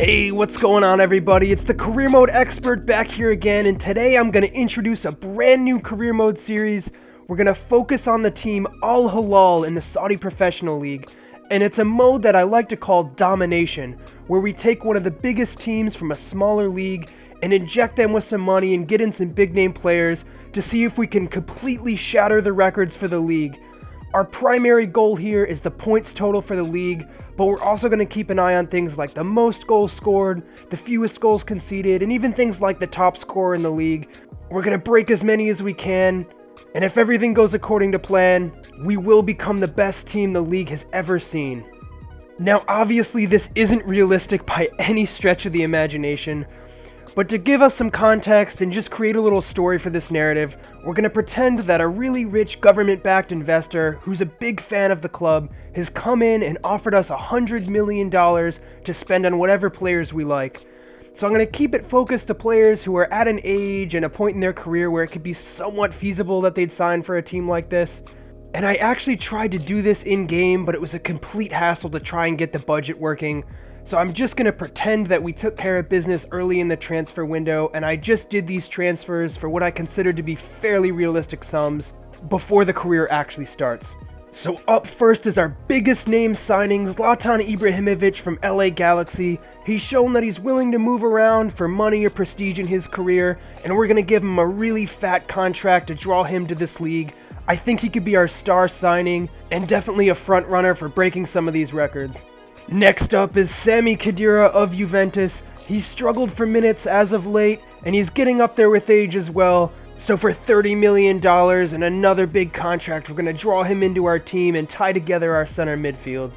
Hey, what's going on everybody? It's the Career Mode Expert back here again, and today I'm going to introduce a brand new Career Mode series. We're going to focus on the team Al-Hilal in the Saudi Professional League, and it's a mode that I like to call Domination, where we take one of the biggest teams from a smaller league and inject them with some money and get in some big name players to see if we can completely shatter the records for the league. Our primary goal here is the points total for the league, but we're also going to keep an eye on things like the most goals scored, the fewest goals conceded, and even things like the top scorer in the league. We're going to break as many as we can, and if everything goes according to plan, we will become the best team the league has ever seen. Now obviously this isn't realistic by any stretch of the imagination, but to give us some context and just create a little story for this narrative, we're going to pretend that a really rich government-backed investor who's a big fan of the club has come in and offered us $100 million to spend on whatever players we like. So I'm going to keep it focused to players who are at an age and a point in their career where it could be somewhat feasible that they'd sign for a team like this. And I actually tried to do this in-game, but it was a complete hassle to try and get the budget working. So I'm just going to pretend that we took care of business early in the transfer window, and I just did these transfers for what I consider to be fairly realistic sums before the career actually starts. So up first is our biggest name signing, Zlatan Ibrahimovic from LA Galaxy. He's shown that he's willing to move around for money or prestige in his career, and we're going to give him a really fat contract to draw him to this league. I think he could be our star signing, and definitely a front runner for breaking some of these records. Next up is Sami Khedira of Juventus. He's struggled for minutes as of late, and he's getting up there with age as well. So for $30 million and another big contract, we're going to draw him into our team and tie together our center midfield.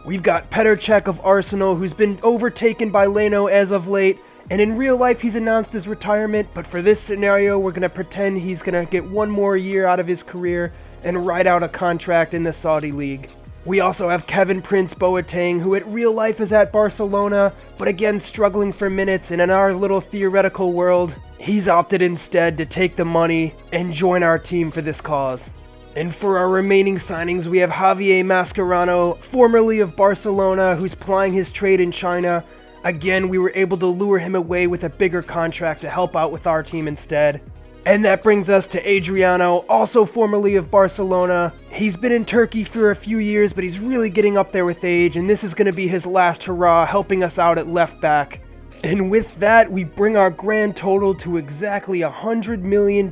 We've got Petr Cech of Arsenal, who's been overtaken by Leno as of late, and in real life he's announced his retirement, but for this scenario we're going to pretend he's going to get one more year out of his career and ride out a contract in the Saudi League. We also have Kevin Prince Boateng, who in real life is at Barcelona, but again struggling for minutes, and in our little theoretical world, he's opted instead to take the money and join our team for this cause. And for our remaining signings, we have Javier Mascherano, formerly of Barcelona, who's plying his trade in China. Again, we were able to lure him away with a bigger contract to help out with our team instead. And that brings us to Adriano, also formerly of Barcelona. He's been in Turkey for a few years, but he's really getting up there with age, and this is going to be his last hurrah, helping us out at left back. And with that, we bring our grand total to exactly $100 million,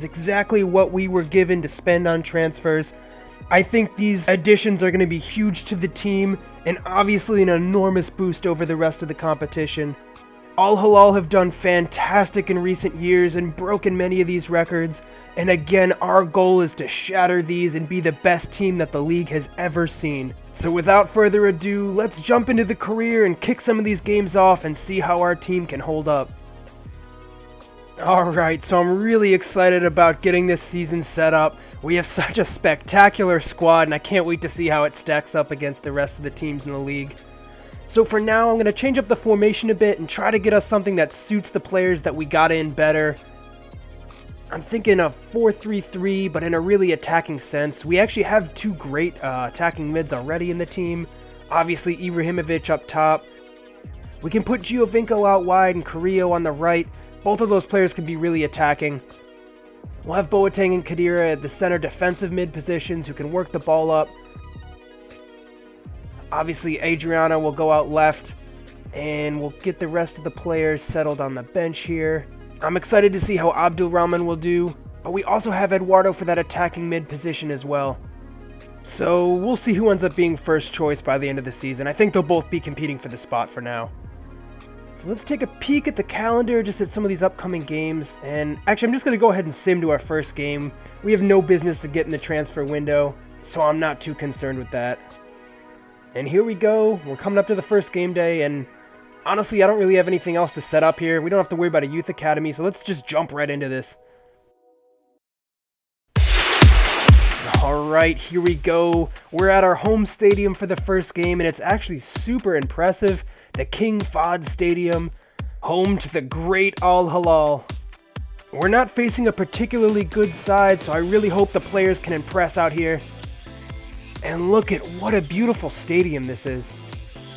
exactly what we were given to spend on transfers. I think these additions are going to be huge to the team, and obviously an enormous boost over the rest of the competition. Al-Hilal have done fantastic in recent years and broken many of these records, and again our goal is to shatter these and be the best team that the league has ever seen. So without further ado, let's jump into the career and kick some of these games off and see how our team can hold up. Alright, so I'm really excited about getting this season set up. We have such a spectacular squad, and I can't wait to see how it stacks up against the rest of the teams in the league. So for now, I'm going to change up the formation a bit and try to get us something that suits the players that we got in better. I'm thinking of 4-3-3, but in a really attacking sense. We actually have two great attacking mids already in the team. Obviously, Ibrahimovic up top. We can put Giovinco out wide and Carrillo on the right. Both of those players can be really attacking. We'll have Boateng and Khedira at the center defensive mid positions who can work the ball up. Obviously, Adriano will go out left, and we'll get the rest of the players settled on the bench here. I'm excited to see how Abdulrahman will do, but we also have Eduardo for that attacking mid position as well. So we'll see who ends up being first choice by the end of the season. I think they'll both be competing for the spot for now. So let's take a peek at the calendar, just at some of these upcoming games. And actually, I'm just going to go ahead and sim to our first game. We have no business to get in the transfer window, so I'm not too concerned with that. And here we go, we're coming up to the first game day, and honestly I don't really have anything else to set up here. We don't have to worry about a youth academy, so let's just jump right into this. Alright, here we go. We're at our home stadium for the first game, and it's actually super impressive. The King Fahd Stadium, home to the great Al-Hilal. We're not facing a particularly good side, so I really hope the players can impress out here. And look at what a beautiful stadium this is.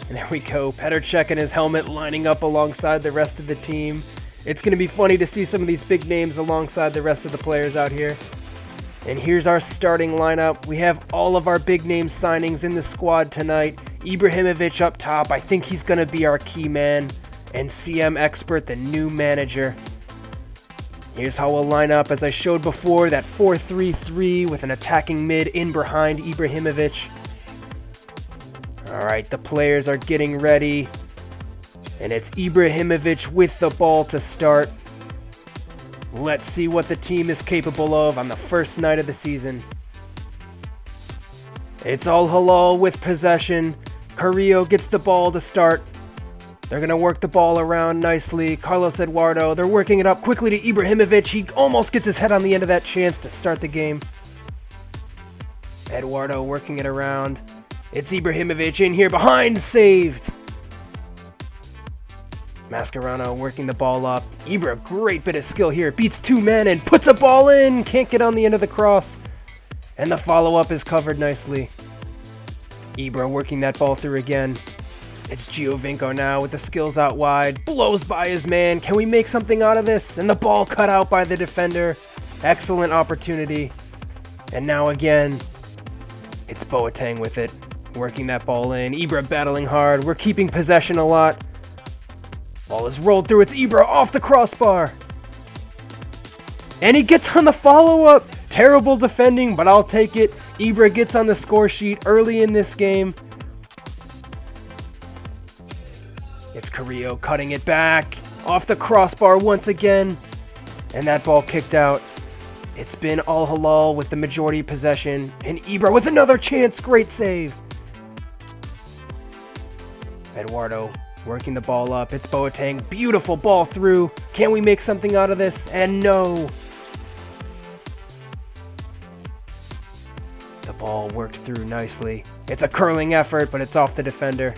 And there we go, Petr Cech in his helmet lining up alongside the rest of the team. It's going to be funny to see some of these big names alongside the rest of the players out here. And here's our starting lineup. We have all of our big name signings in the squad tonight. Ibrahimovic up top. I think he's going to be our key man. And CM Expert, the new manager. Here's how we'll line up as I showed before, that 4-3-3 with an attacking mid in behind Ibrahimovic. Alright, the players are getting ready. And it's Ibrahimovic with the ball to start. Let's see what the team is capable of on the first night of the season. It's Al-Hilal with possession. Carrillo gets the ball to start. They're going to work the ball around nicely. Carlos Eduardo, they're working it up quickly to Ibrahimovic. He almost gets his head on the end of that chance to start the game. Eduardo working it around. It's Ibrahimovic in here behind, saved. Mascherano working the ball up. Ibra, great bit of skill here. Beats two men and puts a ball in. Can't get on the end of the cross. And the follow-up is covered nicely. Ibra working that ball through again. It's Giovinco now with the skills out wide. Blows by his man. Can we make something out of this? And the ball cut out by the defender. Excellent opportunity. And now again, it's Boateng with it. Working that ball in. Ibra battling hard. We're keeping possession a lot. Ball is rolled through. It's Ibra off the crossbar. And he gets on the follow-up. Terrible defending, but I'll take it. Ibra gets on the score sheet early in this game. It's Carrillo cutting it back. Off the crossbar once again. And that ball kicked out. It's been Al-Hilal with the majority possession. And Ibra with another chance. Great save. Eduardo working the ball up. It's Boateng. Beautiful ball through. Can we make something out of this? And no. The ball worked through nicely. It's a curling effort, but it's off the defender.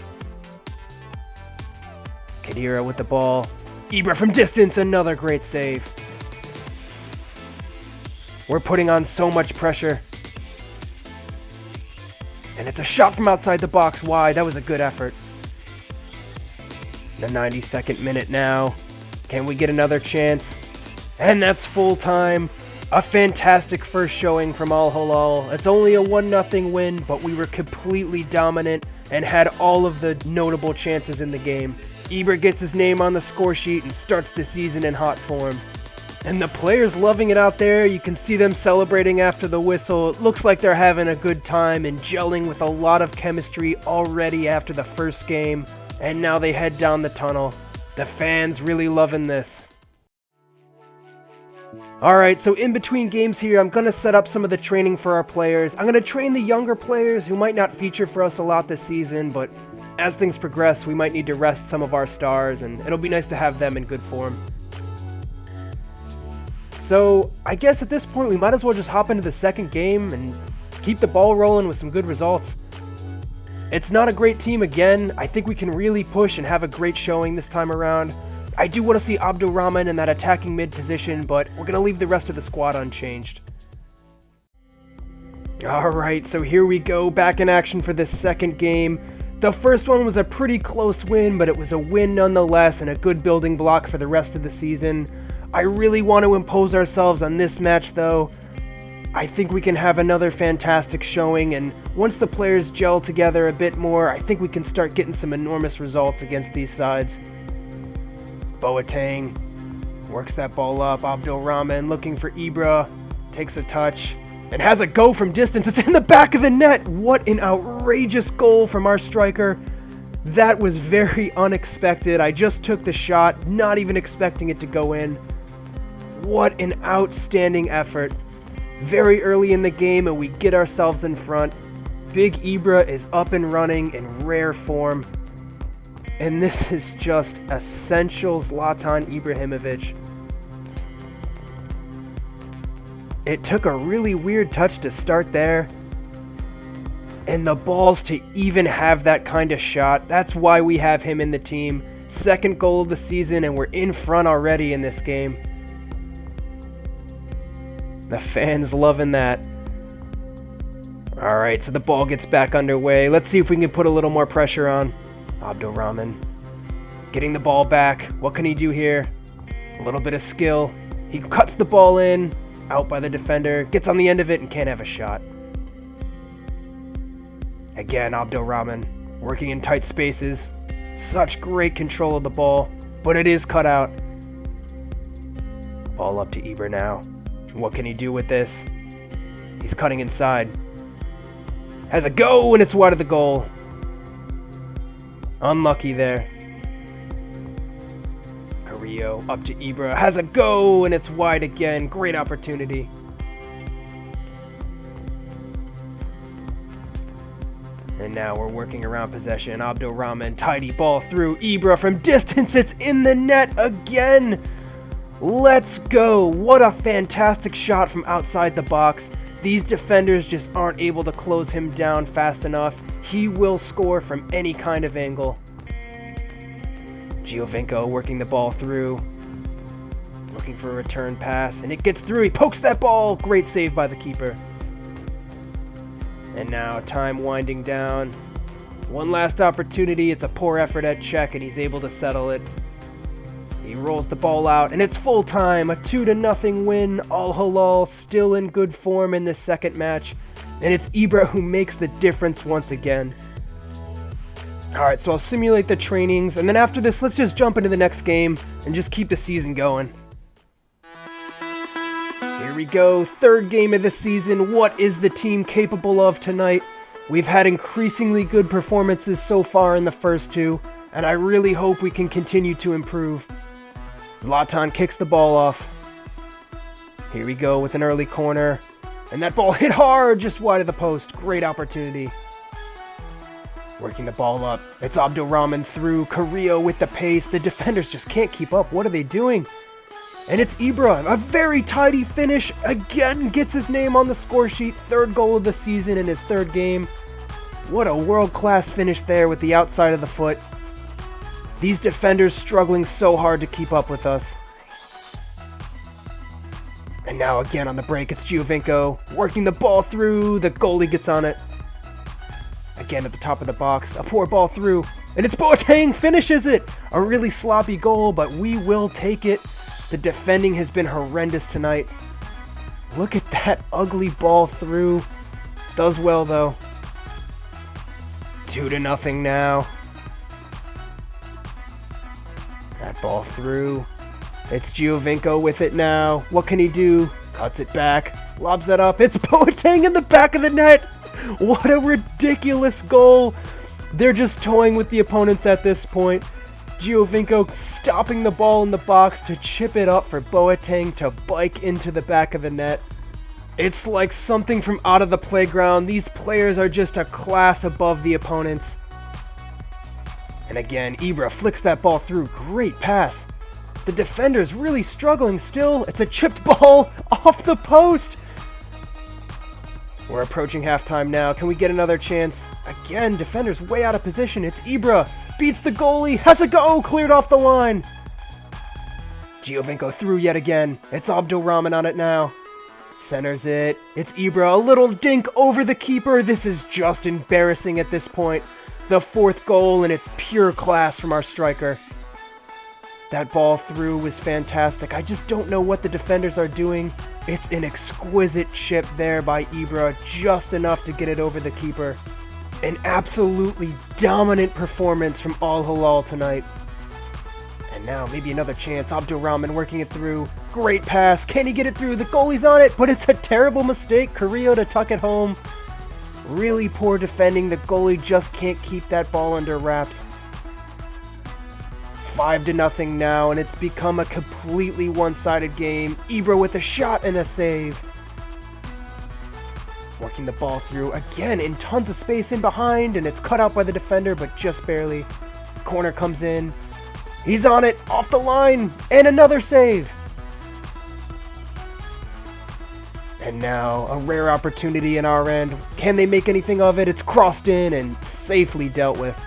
Khedira with the ball. Ibra from distance. Another great save. We're putting on so much pressure. And it's a shot from outside the box wide. That was a good effort. The 92nd minute now. Can we get another chance? And that's full time. A fantastic first showing from Al-Hilal. It's only a 1-0 win, but we were completely dominant and had all of the notable chances in the game. Ibra gets his name on the score sheet and starts the season in hot form. And the players loving it out there. You can see them celebrating after the whistle. It looks like they're having a good time and gelling with a lot of chemistry already after the first game. And now they head down the tunnel. The fans really loving this. Alright, so in between games here, I'm going to set up some of the training for our players. I'm going to train the younger players who might not feature for us a lot this season, but as things progress, we might need to rest some of our stars, and it'll be nice to have them in good form. So, I guess at this point, we might as well just hop into the second game and keep the ball rolling with some good results. It's not a great team again. I think we can really push and have a great showing this time around. I do want to see Abdulrahman in that attacking mid position, but we're going to leave the rest of the squad unchanged. Alright, so here we go, back in action for this second game. The first one was a pretty close win, but it was a win nonetheless and a good building block for the rest of the season. I really want to impose ourselves on this match though. I think we can have another fantastic showing, and once the players gel together a bit more, I think we can start getting some enormous results against these sides. Boateng works that ball up. Abdulrahman looking for Ibra, takes a touch, and has a go from distance. It's in the back of the net. What an outrageous goal from our striker. That was very unexpected. I just took the shot, not even expecting it to go in. What an outstanding effort. Very early in the game and we get ourselves in front. Big Ibra is up and running in rare form. And this is just essential Zlatan Ibrahimovic. It took a really weird touch to start there. And the balls to even have that kind of shot. That's why we have him in the team. Second goal of the season and we're in front already in this game. The fans loving that. Alright, so the ball gets back underway. Let's see if we can put a little more pressure on. Abdurrahman getting the ball back. What can he do here? A little bit of skill. He cuts the ball in, out by the defender, gets on the end of it and can't have a shot. Again, Abdurrahman working in tight spaces. Such great control of the ball, but it is cut out. Ball up to Ibra now. What can he do with this? He's cutting inside. Has a go, and it's wide of the goal. Unlucky there. Carrillo up to Ibra. Has a go, and it's wide again. Great opportunity. And now we're working around possession. Abdurrahman, tidy ball through. Ibra from distance. It's in the net again. Let's go. What a fantastic shot from outside the box. These defenders just aren't able to close him down fast enough. He will score from any kind of angle. Giovinco working the ball through. Looking for a return pass, and it gets through. He pokes that ball. Great save by the keeper. And now time winding down. One last opportunity. It's a poor effort at check, and he's able to settle it. He rolls the ball out, and it's full time. A 2-0 win. Al-Hilal still in good form in this second match. And it's Ibra who makes the difference once again. Alright, so I'll simulate the trainings, and then after this, let's just jump into the next game and just keep the season going. Here we go, third game of the season. What is the team capable of tonight? We've had increasingly good performances so far in the first two, and I really hope we can continue to improve. Zlatan kicks the ball off. Here we go with an early corner. And that ball hit hard, just wide of the post. Great opportunity. Working the ball up. It's Abdurrahman through. Carrillo with the pace. The defenders just can't keep up. What are they doing? And it's Ibra. A very tidy finish. Again, gets his name on the score sheet. Third goal of the season in his third game. What a world-class finish there with the outside of the foot. These defenders struggling so hard to keep up with us. And now again on the break, it's Giovinco working the ball through. The goalie gets on it. Again at the top of the box, a poor ball through. And it's Boateng finishes it. A really sloppy goal, but we will take it. The defending has been horrendous tonight. Look at that ugly ball through. Does well though. 2-0 now. That ball through. It's Giovinco with it now. What can he do? Cuts it back. Lobs that up. It's Boateng in the back of the net. What a ridiculous goal. They're just toying with the opponents at this point. Giovinco stopping the ball in the box to chip it up for Boateng to bike into the back of the net. It's like something from out of the playground. These players are just a class above the opponents. And again, Ibra flicks that ball through. Great pass. The defender's really struggling still. It's a chipped ball off the post. We're approaching halftime now. Can we get another chance? Again, defender's way out of position. It's Ibra. Beats the goalie. Has a go. Cleared off the line. Giovinco through yet again. It's Abdurrahman on it now. Centers it. It's Ibra. A little dink over the keeper. This is just embarrassing at this point. The fourth goal, and it's pure class from our striker. That ball through was fantastic. I just don't know what the defenders are doing. It's an exquisite chip there by Ibra, just enough to get it over the keeper. An absolutely dominant performance from Al-Hilal tonight. And now maybe another chance. Abdurrahman working it through. Great pass. Can he get it through? The goalie's on it, but it's a terrible mistake. Carrillo to tuck it home. Really poor defending. The goalie just can't keep that ball under wraps. 5-0 now, and it's become a completely one-sided game. Ibra with a shot and a save. Working the ball through again in tons of space in behind, and it's cut out by the defender, but just barely. Corner comes in. He's on it, off the line, and another save. And now a rare opportunity in our end. Can they make anything of it? It's crossed in and safely dealt with.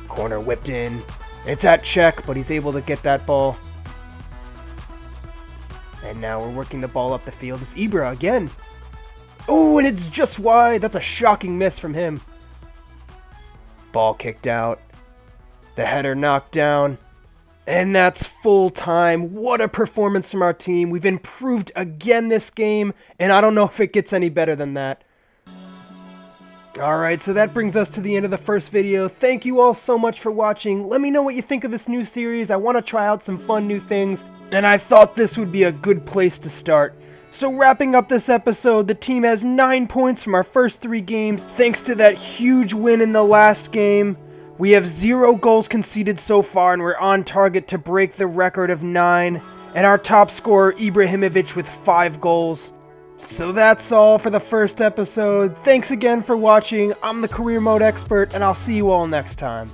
Corner whipped in. It's at check, but he's able to get that ball. And now we're working the ball up the field. It's Ibra again. Oh, and it's just wide. That's a shocking miss from him. Ball kicked out. The header knocked down. And that's full time. What a performance from our team. We've improved again this game, and I don't know if it gets any better than that. Alright, so that brings us to the end of the first video. Thank you all so much for watching. Let me know what you think of this new series. I want to try out some fun new things, and I thought this would be a good place to start. So wrapping up this episode, the team has 9 points from our first 3 games, thanks to that huge win in the last game. We have 0 goals conceded so far, and we're on target to break the record of 9. And our top scorer, Ibrahimovic, with 5 goals. So that's all for the first episode. Thanks again for watching. I'm the Career Mode Expert, and I'll see you all next time.